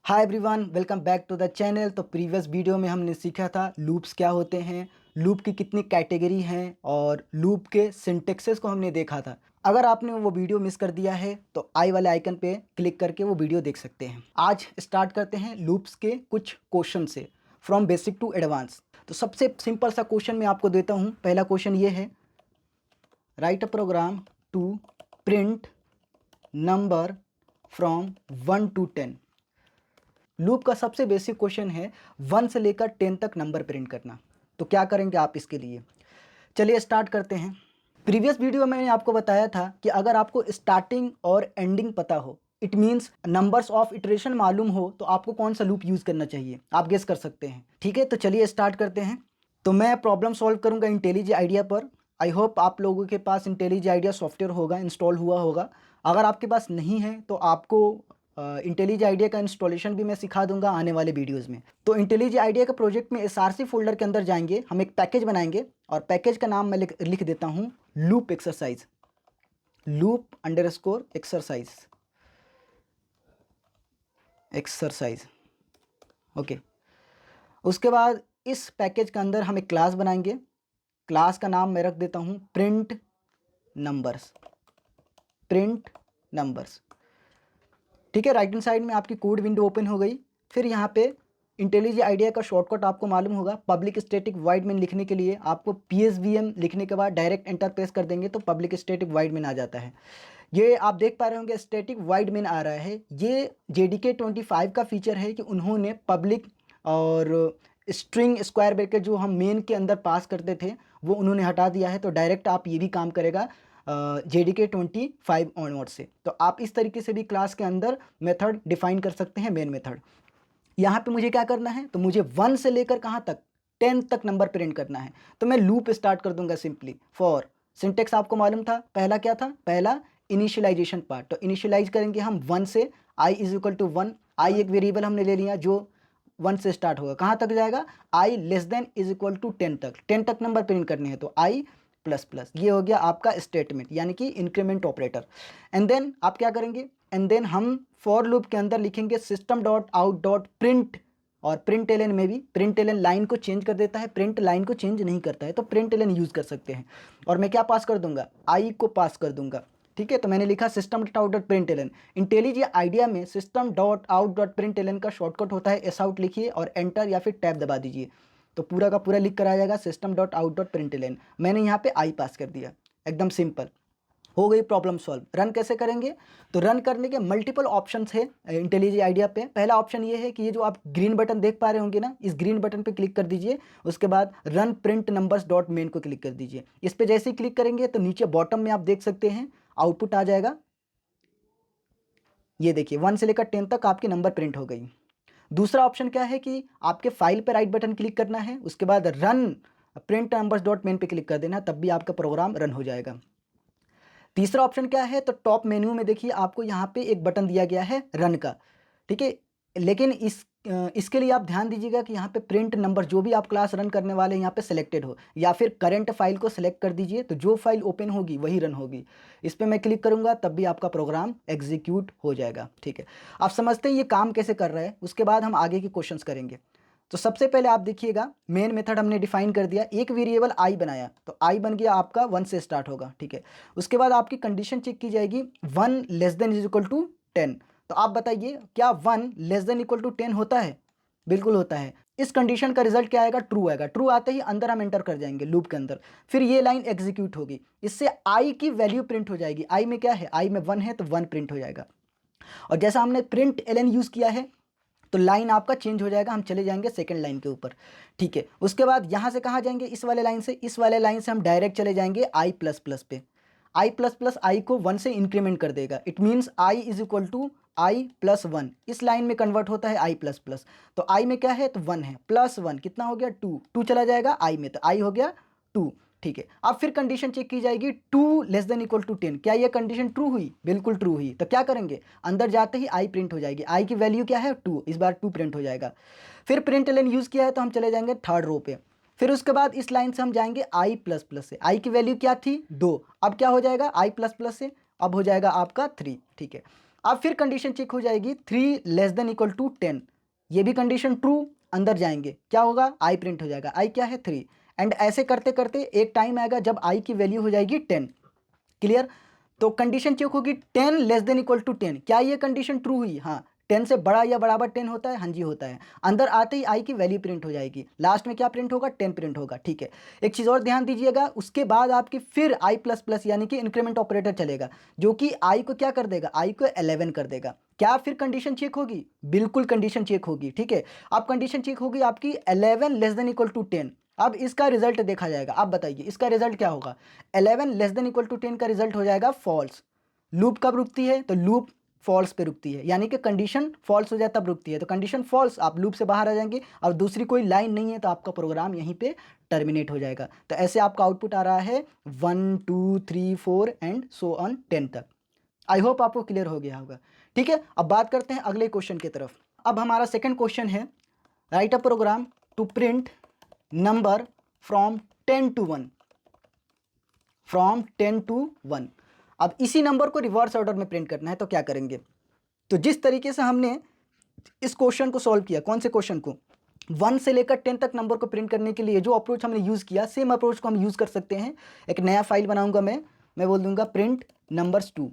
Hi everyone, welcome back to the channel. तो previous video में हमने सीखा था लूप्स क्या होते हैं, लूप की कितनी कैटेगरी हैं और लूप के सिंटेक्सेस को हमने देखा था। अगर आपने वो वीडियो मिस कर दिया है तो आई वाले आइकन पे क्लिक करके वो वीडियो देख सकते हैं। आज स्टार्ट करते हैं लूप्स के कुछ क्वेश्चन से, फ्रॉम बेसिक टू एडवांस। तो सबसे सिंपल सा क्वेश्चन मैं आपको देता हूँ। पहला क्वेश्चन ये है, write a program to print number from 1 to 10। Loop का सबसे बेसिक क्वेश्चन है 1 से लेकर 10 तक नंबर प्रिंट करना। तो क्या करेंगे आप इसके लिए? चलिए स्टार्ट करते हैं। प्रीवियस वीडियो में मैंने आपको बताया था कि अगर आपको स्टार्टिंग और एंडिंग पता हो, it means numbers of iteration मालूम हो, तो आपको कौन सा लूप यूज़ करना चाहिए आप गेस कर सकते हैं। ठीक है, तो चलिए स्टार्ट करते हैं। तो मैं प्रॉब्लम सॉल्व करूंगा इंटेलिज आइडिया पर। आई होप आप लोगों के पास इंटेलिज आइडिया सॉफ्टवेयर होगा, इंस्टॉल हुआ होगा। अगर आपके पास नहीं है तो आपको इंटेलिज आइडिया का इंस्टॉलेशन भी मैं सिखा दूंगा आने वाले वीडियोस में। तो इंटेलिज आइडिया का प्रोजेक्ट में एसआरसी फोल्डर के अंदर जाएंगे, हम एक पैकेज बनाएंगे और पैकेज का नाम मैं लिख देता हूँ loop exercise, loop underscore exercise. Okay, उसके बाद इस पैकेज के अंदर हम एक क्लास बनाएंगे। क्लास का नाम मैं रख देता हूँ प्रिंट नंबर्स, प्रिंट नंबर्स। ठीक है, राइट हैंड साइड में आपकी कोड विंडो ओपन हो गई। फिर यहाँ पे इंटेलिज आइडिया का शॉर्टकट आपको मालूम होगा। पब्लिक स्टैटिक वाइड मेन लिखने के लिए आपको PSVM लिखने के बाद डायरेक्ट एंटर प्रेस कर देंगे तो पब्लिक स्टैटिक वाइड मेन आ जाता है। ये आप देख पा रहे होंगे स्टैटिक वाइड मेन आ रहा है। ये JDK 25 का फीचर है कि उन्होंने पब्लिक और स्ट्रिंग स्क्वायर ब्रैकेट जो हम मेन के अंदर पास करते थे वो उन्होंने हटा दिया है। तो डायरेक्ट आप ये भी काम करेगा JDK 25 ऑनवर्ड से। तो आप इस तरीके से भी क्लास के अंदर मेथड डिफाइन कर सकते हैं, मेन मेथड। यहाँ पे मुझे क्या करना है, तो मुझे 1 से लेकर कहाँ तक, 10 तक नंबर प्रिंट करना है। तो मैं लूप स्टार्ट कर दूंगा सिंपली फॉर। सिंटेक्स आपको मालूम था, पहला क्या था, पहला इनिशियलाइजेशन पार्ट। तो इनिशियलाइज करेंगे हम 1 से, i इज इक्वल टू 1। आई एक वेरिएबल हमने ले लिया जो 1 से स्टार्ट होगा, कहाँ तक जाएगा, i less than is equal to 10 तक। 10 तक नंबर प्रिंट करने हैं तो i प्लस प्लस। ये हो गया आपका स्टेटमेंट, यानी कि इंक्रीमेंट ऑपरेटर। एंड देन आप क्या करेंगे, एंड देन हम फॉर लूप के अंदर लिखेंगे system dot out dot print. और प्रिंट एलन में भी प्रिंट एलन लाइन को चेंज कर देता है, प्रिंट लाइन को चेंज नहीं करता है, तो प्रिंट एलन यूज़ कर सकते हैं। और मैं क्या पास कर दूंगा, आई को पास कर दूंगा। ठीक है, तो मैंने लिखा system dot out dot print LN. IntelliJ IDEA में system dot out dot print LN का शॉर्टकट होता है एस आउट लिखिए और एंटर या फिर टैब दबा दीजिए, तो पूरा का पूरा लिख कर आ जाएगा system dot out dot print LN. मैंने यहाँ पे आई पास कर दिया, एकदम सिंपल हो गई प्रॉब्लम सॉल्व। रन कैसे करेंगे, तो रन करने के मल्टीपल ऑप्शंस है इंटेलिज आइडिया पे। पहला ऑप्शन ये है कि ये जो आप ग्रीन बटन देख पा रहे होंगे ना, इस ग्रीन बटन पे क्लिक कर दीजिए। उसके बाद run print numbers dot main को क्लिक कर दीजिए। इस पे जैसे ही क्लिक करेंगे तो नीचे बॉटम में आप देख सकते हैं आउटपुट आ जाएगा। ये देखिए 1 से लेकर 10 तक आपके नंबर प्रिंट हो गई। दूसरा ऑप्शन क्या है कि आपके फाइल पर राइट बटन क्लिक करना है, उसके बाद run print numbers dot main पे क्लिक कर देना, तब भी आपका प्रोग्राम रन हो जाएगा। तीसरा ऑप्शन क्या है, तो टॉप मेन्यू में देखिए आपको यहाँ पे एक बटन दिया गया है रन का। ठीक है, लेकिन इसके लिए आप ध्यान दीजिएगा कि यहाँ पे प्रिंट नंबर जो भी आप क्लास रन करने वाले हैं यहाँ पे सिलेक्टेड हो, या फिर करंट फाइल को सिलेक्ट कर दीजिए, तो जो फाइल ओपन होगी वही रन होगी। इस पर मैं क्लिक करूँगा तब भी आपका प्रोग्राम एग्जीक्यूट हो जाएगा। ठीक है, आप समझते हैं ये काम कैसे कर रहा है। उसके बाद हम आगे के क्वेश्चंस करेंगे। तो सबसे पहले आप देखिएगा मेन मेथड हमने डिफाइन कर दिया, एक वेरिएबल आई बनाया, तो आई बन गया आपका 1 से स्टार्ट होगा। ठीक है, उसके बाद आपकी कंडीशन चेक की जाएगी 1 less than is equal to 10। तो आप बताइए क्या 1 लेस देन इक्वल टू 10 होता है? बिल्कुल होता है। इस कंडीशन का रिजल्ट क्या आएगा, ट्रू आएगा। ट्रू आते ही अंदर हम एंटर कर जाएंगे लूप के अंदर, फिर ये लाइन एग्जीक्यूट होगी, इससे आई की वैल्यू प्रिंट हो जाएगी। आई में क्या है, आई में 1 है तो 1 प्रिंट हो जाएगा। और जैसा हमने प्रिंट एलन यूज़ किया है तो लाइन आपका चेंज हो जाएगा, हम चले जाएंगे सेकंड लाइन के ऊपर। ठीक है, उसके बाद यहाँ से कहाँ जाएंगे, इस वाले लाइन से, इस वाले लाइन से हम डायरेक्ट चले जाएंगे आई प्लस प्लस पे। आई प्लस प्लस आई को 1 से इंक्रीमेंट कर देगा, it means i is equal to I plus 1। इस लाइन में कन्वर्ट होता है आई प्लस प्लस। तो आई में क्या है, तो 1 है, प्लस 1 कितना हो गया, 2। 2 चला जाएगा आई में, तो आई हो गया 2। ठीक है, अब फिर कंडीशन चेक की जाएगी 2 लेस देन इक्वल टू 10। क्या ये कंडीशन ट्रू हुई? बिल्कुल ट्रू हुई। तो क्या करेंगे, अंदर जाते ही आई प्रिंट हो जाएगी। आई की वैल्यू क्या है, 2, इस बार 2 प्रिंट हो जाएगा। फिर प्रिंट एलन यूज़ किया है तो हम चले जाएंगे थर्ड रो पे। फिर उसके बाद इस लाइन से हम जाएंगे आई प्लस प्लस से। आई की वैल्यू क्या थी, 2, अब क्या हो जाएगा आई प्लस प्लस से, अब हो जाएगा आपका 3। ठीक है, अब फिर कंडीशन चेक हो जाएगी 3 लेस देन इक्वल टू 10, ये भी कंडीशन ट्रू, अंदर जाएंगे क्या होगा, आई प्रिंट हो जाएगा, आई क्या है 3। एंड ऐसे करते करते एक टाइम आएगा जब आई की वैल्यू हो जाएगी 10। क्लियर। तो कंडीशन चेक होगी 10 लेस देन इक्वल टू 10, क्या ये कंडीशन ट्रू हुई, हाँ 10 से बड़ा या बराबर 10 होता है, हाँ जी होता है। अंदर आते ही आई की वैल्यू प्रिंट हो जाएगी, लास्ट में क्या प्रिंट होगा, 10 प्रिंट होगा। ठीक है, एक चीज़ और ध्यान दीजिएगा, उसके बाद आपकी फिर आई प्लस प्लस यानी कि इंक्रीमेंट ऑपरेटर चलेगा, जो कि आई को क्या कर देगा, आई को 11 कर देगा। क्या फिर कंडीशन चेक होगी, बिल्कुल कंडीशन चेक होगी। ठीक है, अब कंडीशन चेक होगी आपकी 11 लेस देन इक्वल टू 10। अब इसका रिजल्ट देखा जाएगा, आप बताइए इसका रिजल्ट क्या होगा, 11 लेस देन इक्वल टू 10 का रिजल्ट हो जाएगा फॉल्स। लूप कब रुकती है, तो लूप फॉल्स पे रुकती है, यानी कि कंडीशन फॉल्स हो जाए तब रुकती है। तो कंडीशन फॉल्स, आप लूप से बाहर आ जाएंगे और दूसरी कोई लाइन नहीं है तो आपका प्रोग्राम यहीं पे टर्मिनेट हो जाएगा। तो ऐसे आपका आउटपुट आ रहा है 1 2 3 4 एंड सो ऑन 10 तक। आई होप आपको क्लियर हो गया होगा। ठीक है, अब बात करते हैं अगले क्वेश्चन की तरफ। अब हमारा सेकंड क्वेश्चन है, write a program to print number from 10 to 1, from 10 to 1। अब इसी नंबर को रिवर्स ऑर्डर में प्रिंट करना है, तो क्या करेंगे, तो जिस तरीके से हमने इस क्वेश्चन को सॉल्व किया, कौन से क्वेश्चन को, 1 से लेकर 10 तक नंबर को प्रिंट करने के लिए जो अप्रोच हमने यूज़ किया, सेम अप्रोच को हम यूज़ कर सकते हैं। एक नया फाइल बनाऊंगा मैं बोल दूंगा प्रिंट नंबर्स 2।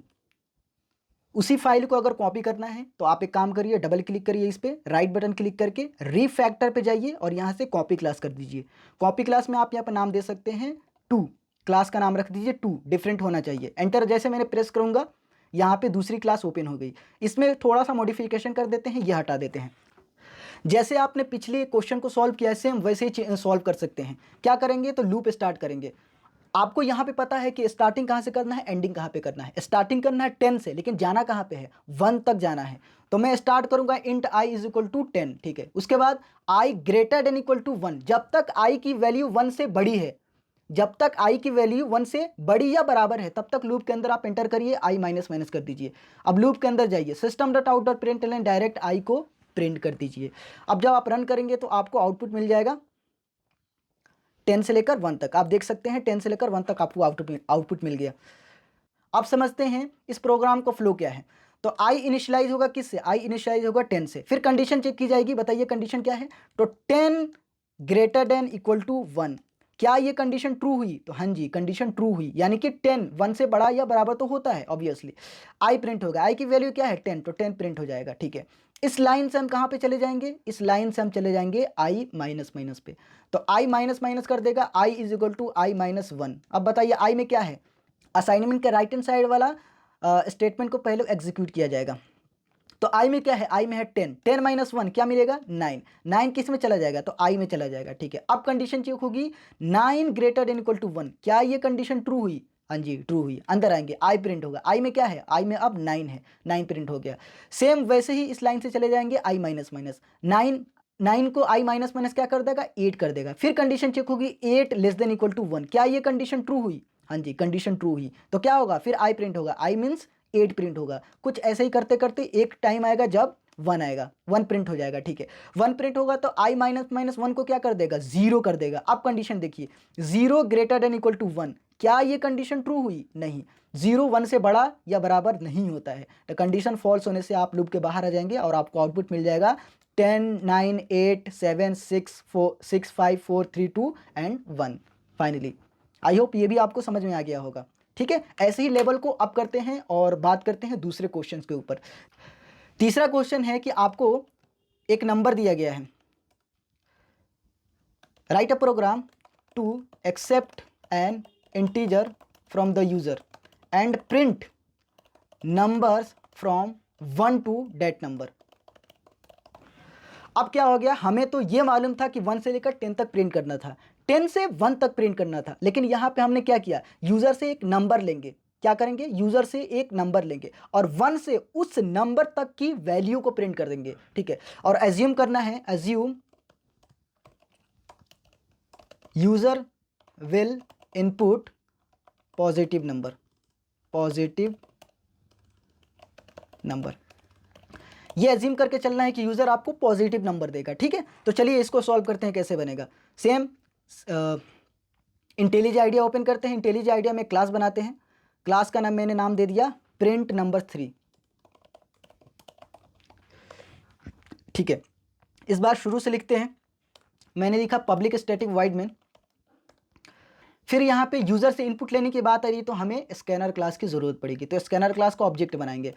उसी फाइल को अगर कॉपी करना है तो आप एक काम करिए, डबल क्लिक करिए इस पर, राइट बटन क्लिक करके रीफैक्टर पे जाइए और यहाँ से कॉपी क्लास कर दीजिए। कॉपी क्लास में आप यहाँ पर नाम दे सकते हैं 2, क्लास का नाम रख दीजिए 2, डिफरेंट होना चाहिए। एंटर जैसे मैंने प्रेस करूँगा, यहाँ पे दूसरी क्लास ओपन हो गई। इसमें थोड़ा सा मॉडिफिकेशन कर देते हैं, ये हटा देते हैं। जैसे आपने पिछले क्वेश्चन को सॉल्व किया है सेम वैसे ही सॉल्व कर सकते हैं। क्या करेंगे, तो लूप स्टार्ट करेंगे। आपको यहाँ पे पता है कि स्टार्टिंग कहाँ से करना है, एंडिंग कहाँ पे करना है। स्टार्टिंग करना है 10 से, लेकिन जाना कहाँ पे है, 1 तक जाना है। तो मैं स्टार्ट करूँगा int i is equal to 10। ठीक है, उसके बाद i greater than equal to 1, जब तक i की वैल्यू 1 से बड़ी है, जब तक i की वैल्यू 1 से बड़ी या बराबर है तब तक लूप के अंदर आप एंटर करिए, i माइनस माइनस कर दीजिए। अब लूप के अंदर जाइए, system dot out dot println direct i को प्रिंट कर दीजिए। अब जब आप रन करेंगे तो आपको आउटपुट मिल जाएगा 10 से लेकर 1 तक। आप देख सकते हैं 10 से लेकर 1 तक आपको आउटपुट मिल गया। अब समझते हैं इस प्रोग्राम को फ्लो क्या है। तो i इनिशियलाइज होगा किससे, i इनिशियलाइज होगा 10 से। फिर कंडीशन चेक की जाएगी, बताइए कंडीशन क्या है, तो 10 ग्रेटर देन इक्वल टू 1। क्या ये कंडीशन ट्रू हुई, तो हाँ जी कंडीशन ट्रू हुई, यानी कि 10 1 से बड़ा या बराबर तो होता है ऑब्वियसली। i प्रिंट होगा, i की वैल्यू क्या है 10, तो 10 प्रिंट हो जाएगा। ठीक है, इस लाइन से हम कहाँ पे चले जाएंगे, इस लाइन से हम चले जाएंगे i माइनस माइनस पे। तो i माइनस माइनस कर देगा, i is equal to i minus 1। अब बताइए i में क्या है, असाइनमेंट के राइट हैंड साइड वाला स्टेटमेंट को पहले एग्जीक्यूट किया जाएगा। तो i में क्या है, i में है 10, 10 माइनस 1 क्या मिलेगा 9, 9 किस में चला जाएगा, तो i में चला जाएगा। ठीक है, अब कंडीशन चेक होगी 9 ग्रेटर देन इक्वल टू 1, क्या ये कंडीशन ट्रू हुई, हाँ जी ट्रू हुई। अंदर आएंगे, i प्रिंट होगा, i में क्या है, i में अब 9 है, 9 प्रिंट हो गया। सेम वैसे ही इस लाइन से चले जाएंगे, i माइनस माइनस 9 को i माइनस माइनस क्या कर देगा 8 कर देगा। फिर कंडीशन चेक होगी 8 लेस देन इक्वल टू 1, क्या ये कंडीशन ट्रू हुई, हाँ जी कंडीशन ट्रू हुई। तो क्या होगा, फिर i प्रिंट होगा, i मीन्स 8 प्रिंट होगा। कुछ ऐसे ही करते करते एक टाइम आएगा जब 1 आएगा, 1 प्रिंट हो जाएगा। ठीक है, 1 प्रिंट होगा तो i माइनस माइनस 1 को क्या कर देगा 0 कर देगा। अब कंडीशन देखिए 0 ग्रेटर देन इक्वल टू 1, क्या ये कंडीशन ट्रू हुई, नहीं, 0 1 से बड़ा या बराबर नहीं होता है। तो कंडीशन फॉल्स होने से आप लूप के बाहर आ जाएंगे और आपको आउटपुट मिल जाएगा 10 9 8 7 6 5 4 3 2 एंड 1 फाइनली। आई होप ये भी आपको समझ में आ गया होगा। ठीक है, ऐसे ही लेवल को अप करते हैं और बात करते हैं दूसरे क्वेश्चंस के ऊपर। तीसरा क्वेश्चन है कि आपको एक नंबर दिया गया है, write a program to accept an integer from the user and print numbers from 1 to that number. अब क्या हो गया, हमें तो ये मालूम था कि 1 से लेकर 10 तक प्रिंट करना था, 10 से 1 तक प्रिंट करना था, लेकिन यहाँ पे हमने क्या किया, यूज़र से एक नंबर लेंगे। क्या करेंगे, यूज़र से एक नंबर लेंगे और 1 से उस नंबर तक की वैल्यू को प्रिंट कर देंगे। ठीक है, और एज्यूम करना है, assume user will input positive number, positive number, ये एज्यूम करके चलना है कि यूज़र आपको पॉजिटिव नंबर देगा। ठीक है, तो चलिए इसको सॉल्व करते हैं, कैसे बनेगा। सेम इंटेलिज आइडिया ओपन करते हैं, इंटेलिज आइडिया में क्लास बनाते हैं, क्लास का नाम मैंने नाम दे दिया प्रिंट नंबर 3। ठीक है, इस बार शुरू से लिखते हैं। मैंने लिखा पब्लिक स्टैटिक वॉइड मेन। फिर यहाँ पे यूज़र से इनपुट लेने की बात आ रही है तो हमें स्कैनर क्लास की ज़रूरत पड़ेगी। तो स्कैनर क्लास का ऑब्जेक्ट बनाएंगे।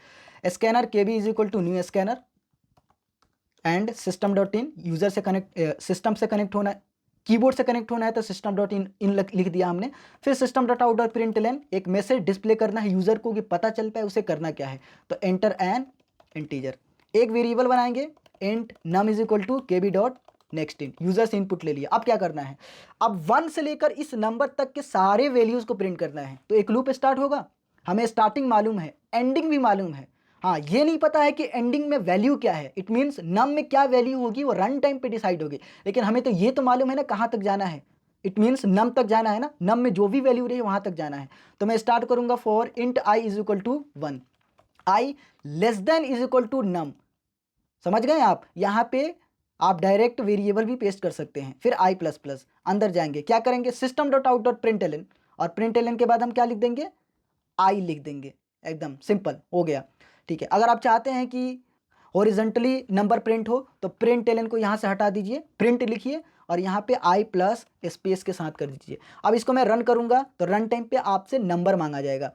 Scanner KB is equal to new scanner and system dot in. User से कनेक्ट, सिस्टम से कनेक्ट होना है, कीबोर्ड से कनेक्ट होना है तो सिस्टम डॉट इन लिख दिया हमने। फिर system dot out dot println, एक मैसेज डिस्प्ले करना है यूज़र को कि पता चल पाए उसे करना क्या है। तो एंटर एन इंटीजर। एक वेरिएबल बनाएंगे int num is equal to KB dot next in. User से इनपुट ले लिया। अब क्या करना है, अब 1 से लेकर इस नंबर तक के सारे वैल्यूज़ को प्रिंट करना है। तो एक लूप स्टार्ट होगा। हमें स्टार्टिंग मालूम है, एंडिंग भी मालूम है। हाँ, ये नहीं पता है कि एंडिंग में वैल्यू क्या है। इट मीन्स नम में क्या वैल्यू होगी वो रन टाइम पे डिसाइड होगी, लेकिन हमें तो ये तो मालूम है ना कहाँ तक जाना है। इट मीन्स नम तक जाना है ना, नम में जो भी वैल्यू रही वहाँ तक जाना है। तो मैं स्टार्ट करूँगा for int I is equal to 1, I less than is equal to num. समझ गए आप? यहाँ पे आप डायरेक्ट वेरिएबल भी पेस्ट कर सकते हैं। फिर आई प्लस प्लस, अंदर जाएंगे, क्या करेंगे, system dot out dot println, और प्रिंटलन के बाद हम क्या लिख देंगे, आई लिख देंगे। एकदम सिंपल हो गया। ठीक है, अगर आप चाहते हैं कि हॉरिजॉन्टली नंबर प्रिंट हो तो प्रिंटलन को यहाँ से हटा दीजिए, प्रिंट लिखिए और यहाँ पे आई प्लस स्पेस के साथ कर दीजिए। अब इसको मैं रन करूँगा तो रन टाइम पे आपसे नंबर मांगा जाएगा।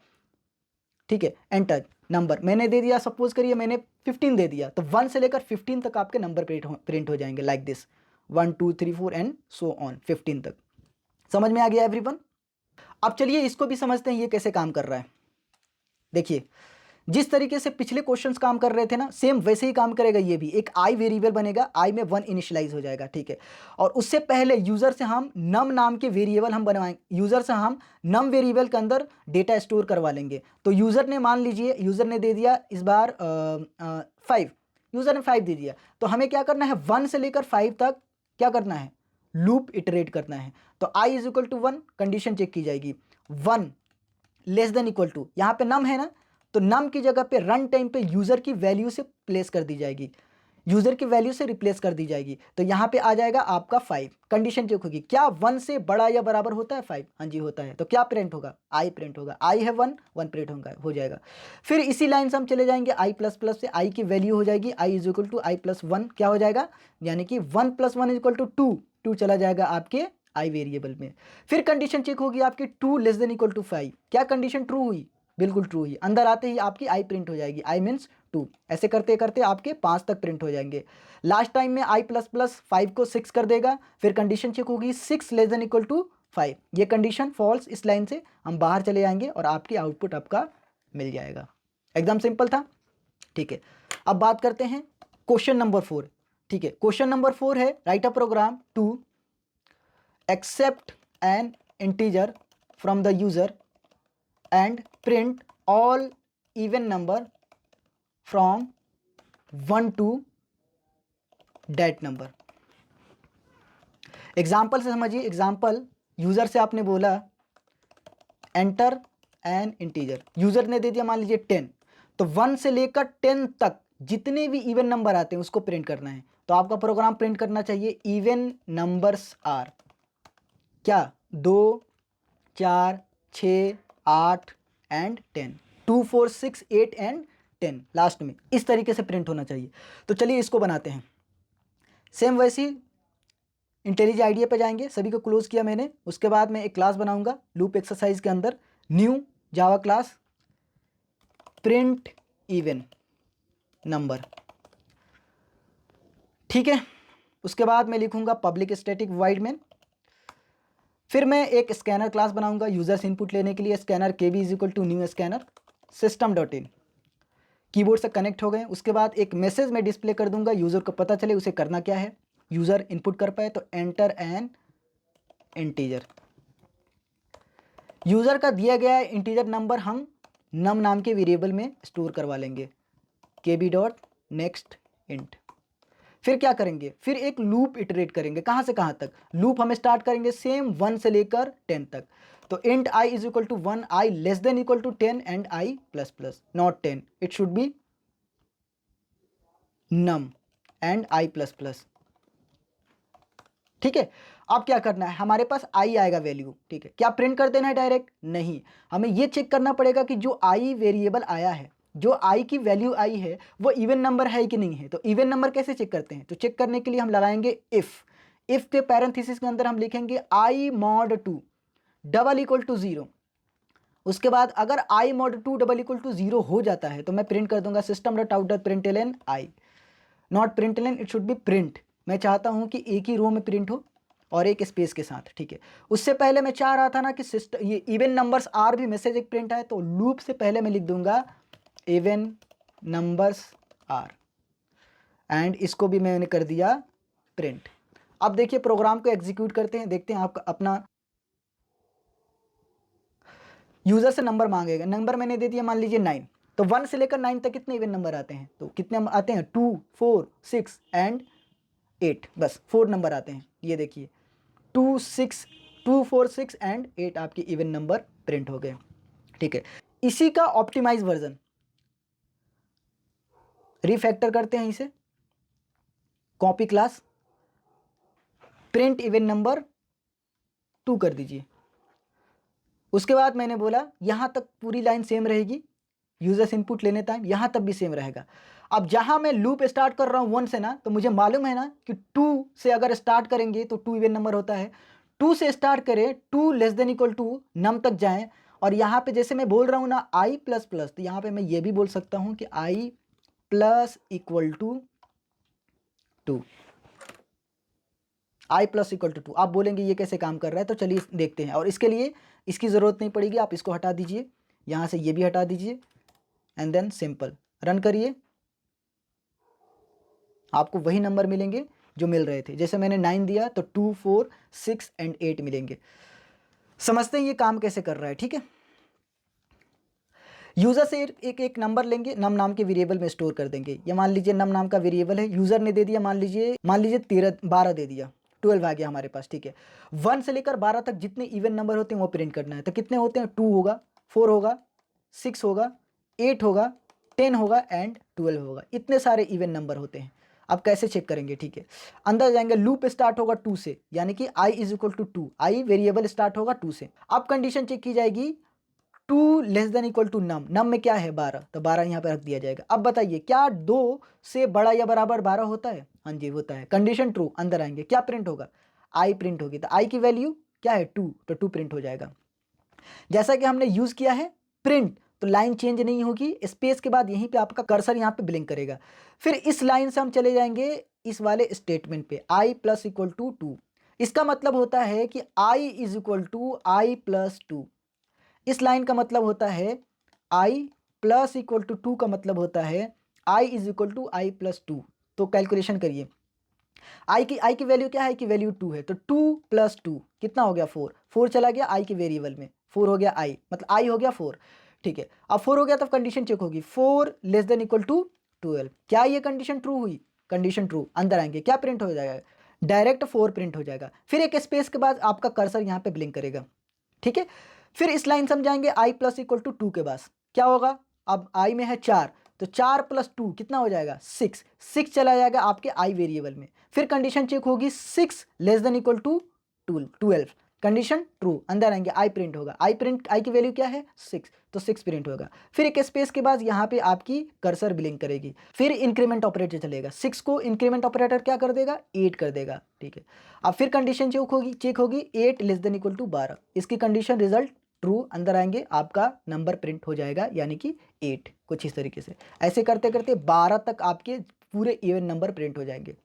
ठीक है, एंटर नंबर मैंने दे दिया, सपोज करिए मैंने 15 दे दिया, तो 1 से लेकर 15 तक आपके नंबर प्रिंट हो जाएंगे like this, 1 2 3 4 and so on 15 तक। समझ में आ गया एवरीवन? अब चलिए इसको भी समझते हैं ये कैसे काम कर रहा है। देखिए, जिस तरीके से पिछले क्वेश्चंस काम कर रहे थे ना, सेम वैसे ही काम करेगा ये भी। एक आई वेरिएबल बनेगा, आई में 1 इनिशियलाइज हो जाएगा। ठीक है, और उससे पहले यूज़र से हम नम नाम के वेरिएबल हम बनवाएंगे। यूज़र से हम नम वेरिएबल के अंदर डेटा स्टोर करवा लेंगे। तो यूज़र ने, मान लीजिए यूज़र ने दे दिया इस बार 5, यूज़र ने 5 दे दिया, तो हमें क्या करना है, 1 से लेकर 5 तक क्या करना है, लूप इटरेट करना है। तो I is equal to 1, condition check की जाएगी, 1 लेस देन इक्वल टू, यहाँ पे नम है ना, तो नम की जगह पे रन टाइम पे यूज़र की वैल्यू से प्लेस कर दी जाएगी, यूज़र की वैल्यू से रिप्लेस कर दी जाएगी। तो यहाँ पे आ जाएगा आपका 5। कंडीशन चेक होगी, क्या 1 से बड़ा या बराबर होता है 5? हाँ जी होता है। तो क्या प्रिंट होगा, आई प्रिंट होगा। आई है 1, 1 प्रिंट होगा, हो जाएगा। फिर इसी लाइन से हम चले जाएंगे आई प्लस प्लस से, आई की वैल्यू हो जाएगी I is equal to I plus 1, क्या हो जाएगा, यानी कि 1 + 1 इज इक्वल टू 2, 2 चला जाएगा आपके आई वेरिएबल में। फिर कंडीशन चेक होगी आपकी 2 लेस देन इक्वल टू 5, क्या कंडीशन ट्रू हुई, बिल्कुल ट्रू हुई। अंदर आते ही आपकी आई प्रिंट हो जाएगी, आई मीन्स 2। ऐसे करते करते आपके 5 तक प्रिंट हो जाएंगे। लास्ट टाइम में आई प्लस प्लस 5 को 6 कर देगा। फिर कंडीशन चेक होगी 6 लेस देन इक्वल टू 5, ये कंडीशन फॉल्स, इस लाइन से हम बाहर चले जाएंगे और आपकी आउटपुट आपका मिल जाएगा। एकदम सिंपल था। ठीक है, अब बात करते हैं क्वेश्चन नंबर 4। ठीक है, क्वेश्चन नंबर 4 है, write a program to accept an integer from the user and print all even number from 1 to that number। Example से समझिए। एग्जाम्पल, यूज़र से आपने बोला एंटर एन इंटीजर, यूज़र ने दे दिया मान लीजिए 10, तो 1 से लेकर 10 तक जितने भी इवन नंबर आते हैं उसको प्रिंट करना है। तो आपका प्रोग्राम प्रिंट करना चाहिए इवन नंबर्स आर क्या, 2 4 6 8 एंड 10, 2 4 6 8 एंड 10 लास्ट में, इस तरीके से प्रिंट होना चाहिए। तो चलिए इसको बनाते हैं। सेम वैसी इंटेलिजेंट आइडिया पे जाएंगे, सभी को क्लोज किया मैंने। उसके बाद मैं एक क्लास बनाऊंगा लूप एक्सरसाइज के अंदर, new Java class print even number. ठीक है, उसके बाद मैं लिखूंगा पब्लिक स्टैटिक वॉइड मेन। फिर मैं एक स्कैनर क्लास बनाऊंगा यूज़र से इनपुट लेने के लिए, scanner KB is equal to new scanner system dot in. Keyboard से कनेक्ट हो गए। उसके बाद एक मैसेज में डिस्प्ले कर दूंगा, यूज़र को पता चले उसे करना क्या है, यूज़र इनपुट कर पाए। तो एंटर एन इंटीजर, यूज़र का दिया गया इंटीजर नंबर हम नम नाम के वेरिएबल में स्टोर करवा लेंगे, KB डॉट नेक्स्ट इंट। फिर क्या करेंगे, फिर एक लूप इटरेट करेंगे। कहाँ से कहाँ तक लूप हमें स्टार्ट करेंगे, सेम 1 से लेकर 10 तक। तो int I is equal to 1, I less than equal to 10 and i plus plus, not 10, it should be num and i plus plus. ठीक है, अब क्या करना है, हमारे पास आई आएगा वैल्यू। ठीक है, क्या प्रिंट कर देना है डायरेक्ट, नहीं, हमें ये चेक करना पड़ेगा कि जो आई वेरिएबल आया है, जो आई की वैल्यू आई है वो इवन नंबर है कि नहीं है। तो इवन नंबर कैसे चेक करते हैं, तो चेक करने के लिए हम लगाएंगे इफ के पैरेंथेसिस के अंदर हम लिखेंगे आई मॉड 2 डबल इक्वल टू 0। उसके बाद अगर आई मॉड 2 डबल इक्वल टू 0 हो जाता है तो मैं प्रिंट कर दूंगा system dot out dot println I, not println, it should B print. मैं चाहता हूं कि एक ही रो में प्रिंट हो और एक स्पेस के साथ, ठीक है। उससे पहले मैं चाह रहा था ना कि सिस्टम ये इवन नंबर्स आर भी मैसेज एक प्रिंट है, तो लूप से पहले मैं लिख दूंगा इवन नंबर्स आर एंड इसको भी मैंने कर दिया प्रिंट। अब देखिए प्रोग्राम को एग्जीक्यूट करते हैं, देखते हैं आपका अपना यूजर से नंबर मांगेगा। नंबर मैंने दे दिया मान लीजिए 9, तो 1 से लेकर 9 तक कितने इवन नंबर आते हैं, तो कितने आते हैं 2 4 6 एंड 8, बस 4 नंबर आते हैं। ये देखिए 2 4 6 एंड 8 आपके इवन नंबर प्रिंट हो गए, ठीक है। इसी का ऑप्टिमाइज वर्जन रिफैक्टर करते हैं, इसे copy class print even number 2 कर दीजिए। उसके बाद मैंने बोला यहाँ तक पूरी लाइन सेम रहेगी, यूजर्स इनपुट लेने टाइम यहाँ तक भी सेम रहेगा। अब जहाँ मैं लूप स्टार्ट कर रहा हूँ 1 से ना, तो मुझे मालूम है ना कि 2 से अगर स्टार्ट करेंगे तो 2 इवन नंबर होता है। 2 से स्टार्ट करें, 2 लेस देन इक्वल टू नम तक जाएं, और यहाँ पे जैसे मैं बोल रहा हूँ ना आई प्लस प्लस, तो यहाँ पे मैं ये भी बोल सकता हूँ कि I plus equal to 2, I plus equal to 2। आप बोलेंगे ये कैसे काम कर रहा है, तो चलिए देखते हैं। और इसके लिए इसकी ज़रूरत नहीं पड़ेगी, आप इसको हटा दीजिए, यहाँ से ये भी हटा दीजिए एंड देन सिंपल रन करिए, आपको वही नंबर मिलेंगे जो मिल रहे थे। जैसे मैंने 9 दिया तो 2 4 6 एंड 8 मिलेंगे। समझते हैं ये काम कैसे कर रहा है, ठीक है। यूज़र से एक नंबर लेंगे, नम नाम के वेरिएबल में स्टोर कर देंगे। ये मान लीजिए नम नाम का वेरिएबल है, यूज़र ने दे दिया मान लीजिए 12 दे दिया, 12 आ गया हमारे पास, ठीक है। 1 से लेकर 12 तक जितने इवन नंबर होते हैं वो प्रिंट करना है। तो कितने होते हैं, 2 होगा, 4 होगा, 6 होगा, 8 होगा, 10 होगा एंड 12 होगा। इतने सारे इवन नंबर होते हैं। अब कैसे चेक करेंगे, ठीक है। अंदर जाएंगे, लूप स्टार्ट होगा 2 से, यानी कि I is equal to 2, I variable start होगा 2 से। अब कंडीशन चेक की जाएगी 2 less than equal to num में क्या है 12, तो 12 यहाँ पे रख दिया जाएगा। अब बताइए क्या 2 से बड़ा या बराबर 12 होता है, हाँ जी होता है। कंडीशन ट्रू, अंदर आएंगे, क्या प्रिंट होगा, आई प्रिंट होगी। तो आई की वैल्यू क्या है 2, तो 2 प्रिंट हो जाएगा। जैसा कि हमने यूज किया है प्रिंट, तो लाइन चेंज नहीं होगी, स्पेस के बाद यहीं पे आपका कर्सर यहाँ पे ब्लिंक करेगा। फिर इस लाइन से हम चले जाएंगे इस वाले स्टेटमेंट पे, आई प्लस इक्वल टू 2। इसका मतलब होता है कि I is equal to I plus 2। इस लाइन का मतलब होता है आई प्लस इक्वल टू 2 का मतलब होता है I is equal to I plus 2। तो कैलकुलेशन करिए, आई की वैल्यू क्या है, आई की वैल्यू 2 है, तो 2 प्लस 2 कितना हो गया 4, 4 चला गया आई के वेरिएबल में, 4 हो गया आई, मतलब आई हो गया 4, ठीक है। अब 4 हो गया तब कंडीशन चेक होगी, 4 लेस देन इक्वल टू 12। क्या ये कंडीशन ट्रू हुई, कंडीशन ट्रू। अंदर आएंगे, क्या प्रिंट हो जाएगा, डायरेक्ट 4 प्रिंट हो जाएगा। फिर एक स्पेस के बाद आपका कर्सर यहाँ पे ब्लिंक करेगा, ठीक है। फिर इस लाइन समझाएंगे आई प्लस इक्वल टू 2 के बाद क्या होगा, अब आई में है 4, तो 4 प्लस 2 कितना हो जाएगा 6, 6 चला जाएगा आपके आई वेरिएबल में। फिर कंडीशन चेक होगी 6 less than equal to 12, condition true. अंदर आएंगे, आई प्रिंट होगा, आई की वैल्यू क्या है 6, तो 6 प्रिंट होगा। फिर एक स्पेस के बाद यहाँ पे आपकी कर्सर ब्लिंक करेगी। फिर इंक्रीमेंट ऑपरेटर चलेगा, 6 को इंक्रीमेंट ऑपरेटर क्या कर देगा 8 कर देगा, ठीक है। अब फिर कंडीशन चेक होगी 8 लेस देन इक्वल टू 12, इसकी कंडीशन रिजल्ट ट्रू। अंदर आएंगे, आपका नंबर प्रिंट हो जाएगा यानी कि 8, कुछ इस तरीके से। ऐसे करते करते 12 तक आपके पूरे इवन नंबर प्रिंट हो जाएंगे।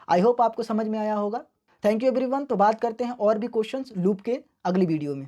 आई होप आपको समझ में आया होगा। Thank you everyone. तो बात करते हैं और भी क्वेश्चंस लूप के अगली वीडियो में।